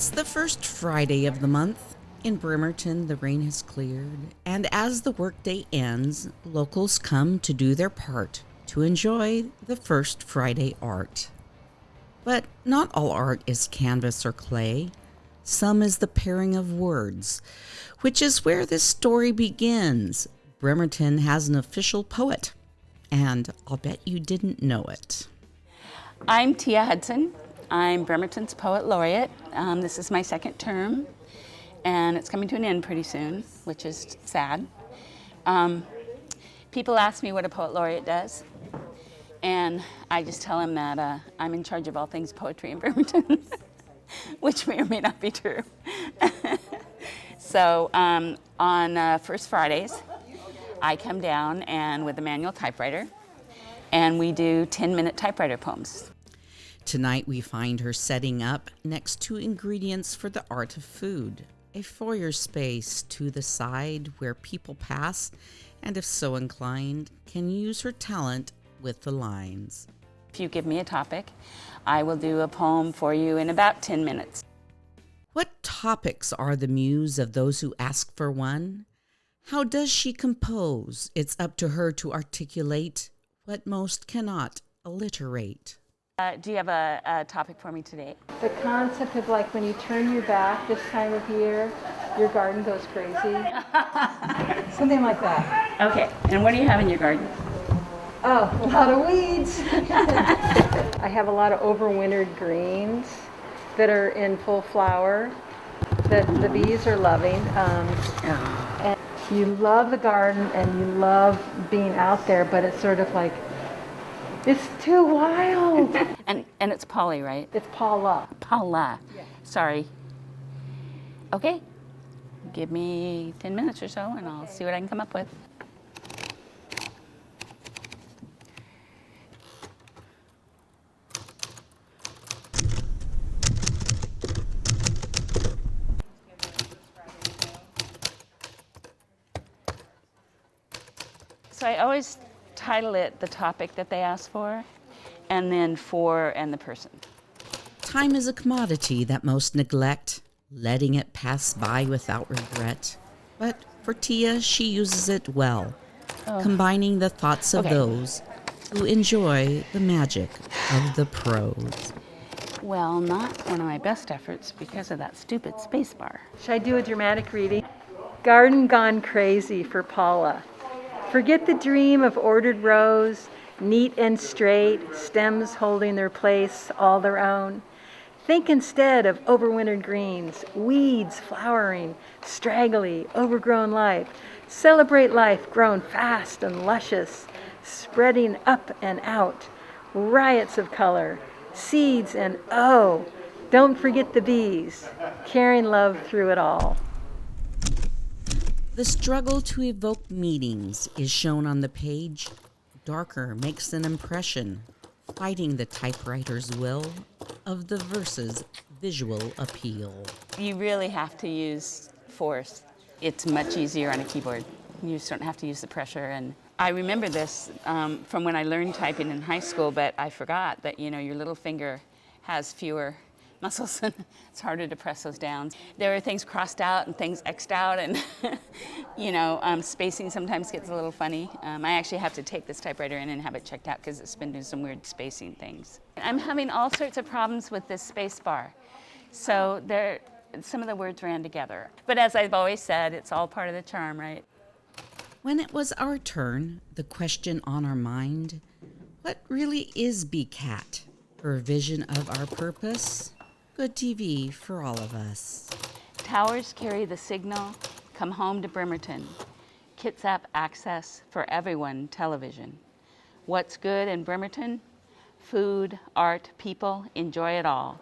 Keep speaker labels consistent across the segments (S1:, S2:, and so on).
S1: It's the first Friday of the month. In Bremerton, the rain has cleared, and as the workday ends, locals come to do their part to enjoy the first Friday art. But not all art is canvas or clay. Some is the pairing of words, which is where this story begins. Bremerton has an official poet, and I'll bet you didn't know it.
S2: I'm Tia Hudson. I'm Bremerton's Poet Laureate. This is my second term, and it's coming to an end pretty soon, which is sad. People ask me what a Poet Laureate does, and I just tell them that I'm in charge of all things poetry in Bremerton, which may or may not be true. So on First Fridays, I come down and with a manual typewriter, and we do 10-minute typewriter poems.
S1: Tonight we find her setting up next to ingredients for the art of food, a foyer space to the side where people pass and, if so inclined, can use her talent with the lines.
S2: If you give me a topic, I will do a poem for you in about 10 minutes.
S1: What topics are the muse of those who ask for one? How does she compose? It's up to her to articulate what most cannot alliterate.
S2: Do you have a topic for me today?
S3: The concept of like when you turn your back this time of year, your garden goes crazy. Something like that.
S2: Okay, and what do you have in your garden?
S3: Oh, a lot of weeds. I have a lot of overwintered greens that are in full flower that the bees are loving. And you love the garden and you love being out there, but it's sort of like, it's too wild.
S2: And it's Polly, right?
S3: It's Paula.
S2: Paula.
S3: Yeah.
S2: Sorry. Okay. Give me 10 minutes or so and I'll see what I can come up with. So I always title it the topic that they ask for, and then for and the person.
S1: Time is a commodity that most neglect, letting it pass by without regret. But for Tia, she uses it well, combining the thoughts of those who enjoy the magic of the prose.
S2: Well, not one of my best efforts because of that stupid space bar.
S3: Should I do a dramatic reading? Garden gone crazy for Paula. Forget the dream of ordered rows, neat and straight, stems holding their place, all their own. Think instead of overwintered greens, weeds flowering, straggly, overgrown life. Celebrate life grown fast and luscious, spreading up and out, riots of color, seeds and don't forget the bees, carrying love through it all.
S1: The struggle to evoke meanings is shown on the page. Darker makes an impression, fighting the typewriter's will of the verse's visual appeal.
S2: You really have to use force. It's much easier on a keyboard. You just don't have to use the pressure. And I remember this from when I learned typing in high school, but I forgot that, your little finger has fewer muscles and it's harder to press those down. There are things crossed out and things X'd out, and spacing sometimes gets a little funny. I actually have to take this typewriter in and have it checked out because it's been doing some weird spacing things. I'm having all sorts of problems with this space bar. So some of the words ran together. But as I've always said, it's all part of the charm, right?
S1: When it was our turn, the question on our mind, what really is BCAT? Her vision of our purpose? Good TV for all of us.
S2: Towers carry the signal, come home to Bremerton. Kitsap access for everyone television. What's good in Bremerton? Food, art, people, enjoy it all.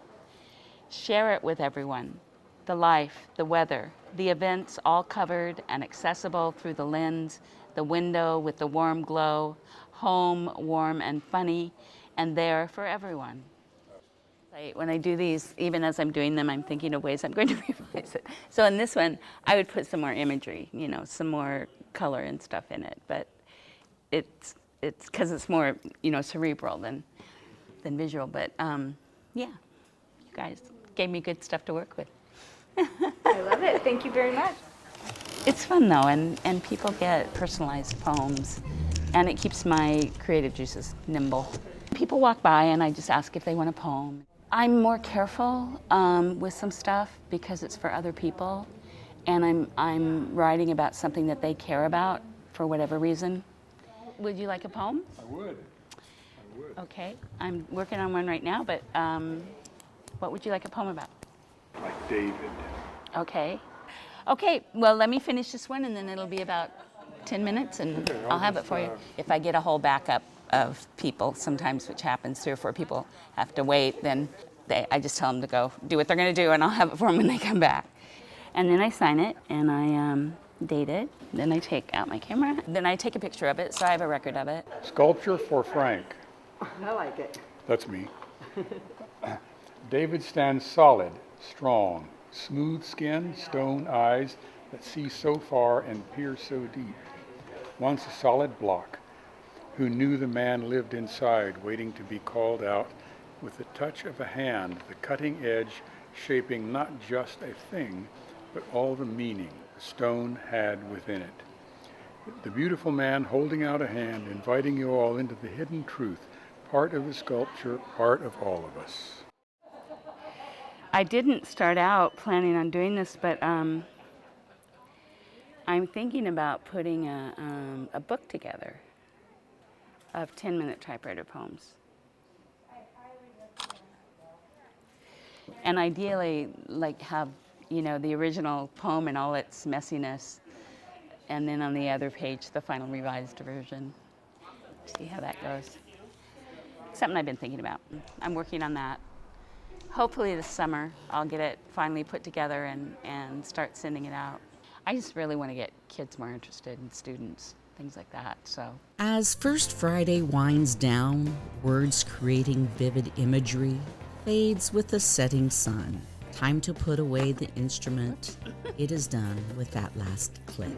S2: Share it with everyone. The life, the weather, the events all covered and accessible through the lens, the window with the warm glow, home, warm and funny, and there for everyone. When I do these, even as I'm doing them, I'm thinking of ways I'm going to revise it. So in this one, I would put some more imagery, some more color and stuff in it. But it's because it's more, cerebral than visual. But yeah, you guys gave me good stuff to work with.
S4: I love it. Thank you very much.
S2: It's fun though, and people get personalized poems, and it keeps my creative juices nimble. People walk by and I just ask if they want a poem. I'm more careful with some stuff because it's for other people, and I'm writing about something that they care about for whatever reason. Would you like a poem?
S5: I would.
S2: Okay, I'm working on one right now, but what would you like a poem about?
S5: Like David.
S2: Okay. Okay, well, let me finish this one, and then it'll be about 10 minutes, and
S5: Okay,
S2: I'll have it
S5: just,
S2: for you. If I get a whole backup of people, sometimes, which happens, 3 or 4 people have to wait, then I just tell them to go do what they're going to do, and I'll have it for them when they come back. And then I sign it, and I date it. Then I take out my camera. Then I take a picture of it, so I have a record of it.
S5: Sculpture for Frank.
S3: I like it.
S5: That's me. David stands solid, strong, smooth skin, stone eyes that see so far and peer so deep. Once a solid block, who knew the man lived inside, waiting to be called out with the touch of a hand, the cutting edge shaping not just a thing, but all the meaning the stone had within it. The beautiful man holding out a hand, inviting you all into the hidden truth, part of the sculpture, part of all of us.
S2: I didn't start out planning on doing this, but I'm thinking about putting a book together of 10-minute typewriter poems. And ideally, like have, the original poem and all its messiness, and then on the other page, the final revised version. See how that goes. Something I've been thinking about. I'm working on that. Hopefully this summer, I'll get it finally put together and start sending it out. I just really want to get kids more interested in students, things like that, so.
S1: As First Friday winds down, words creating vivid imagery fades with the setting sun. Time to put away the instrument. It is done with that last click.